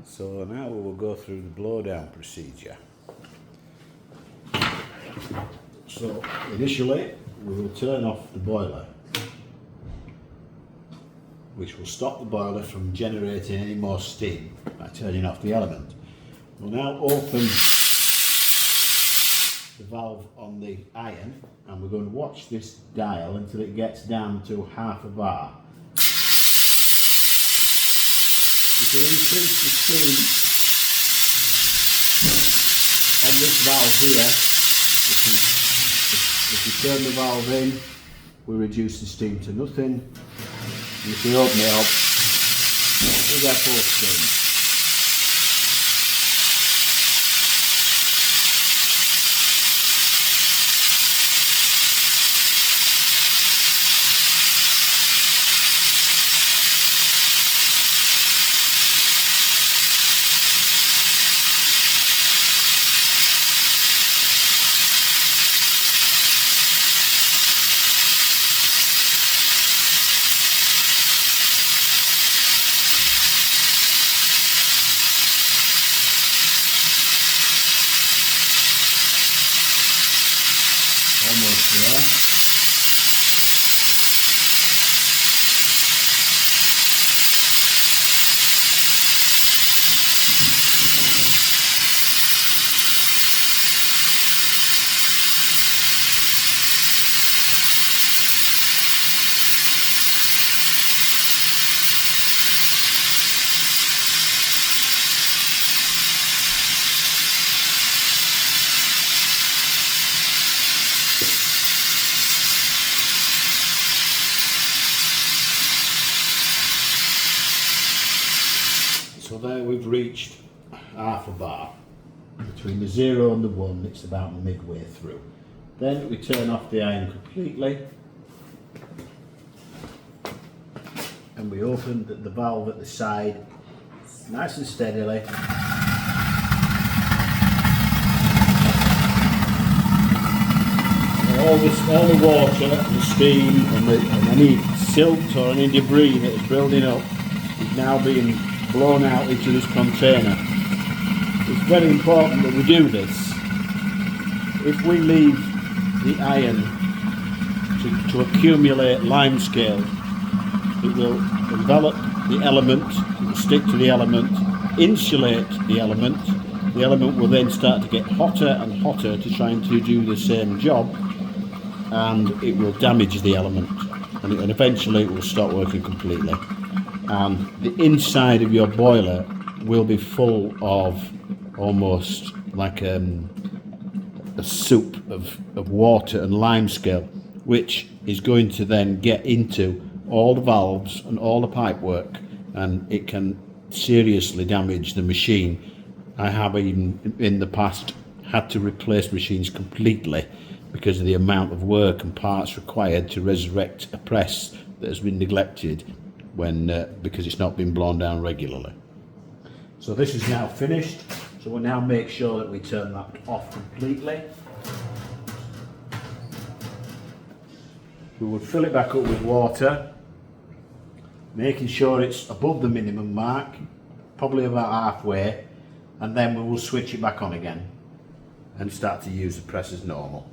So now we will go through the blowdown procedure. So initially we will turn off the boiler, which will stop the boiler from generating any more steam by turning off the element. We'll now open the valve on the iron and we're going to watch this dial until it gets down to half a bar. It will increase the steam on this valve here. If we turn the valve in, we reduce the steam to nothing. And if we open it up, we get full steam. Almost there. So there we've reached half a bar. Between the 0 and the 1, it's about midway through. Then we turn off the iron completely and we open the valve at the side nice and steadily. All the water and the steam and any silt or any debris that is building up is now being blown out into this container. It's very important that we do this. If we leave the iron to accumulate limescale, it will envelop the element, it will stick to the element, insulate the element. The element will then start to get hotter and hotter to try and do the same job, and it will damage the element, and eventually it will stop working completely. And the inside of your boiler will be full of almost like a soup of water and limescale, which is going to then get into all the valves and all the pipework, and it can seriously damage the machine. I have even in the past had to replace machines completely because of the amount of work and parts required to resurrect a press that has been neglected because it's not been blown down regularly. So this is now finished, so we'll now make sure that we turn that off completely. We will fill it back up with water, making sure it's above the minimum mark, probably about halfway, and then we will switch it back on again and start to use the press as normal.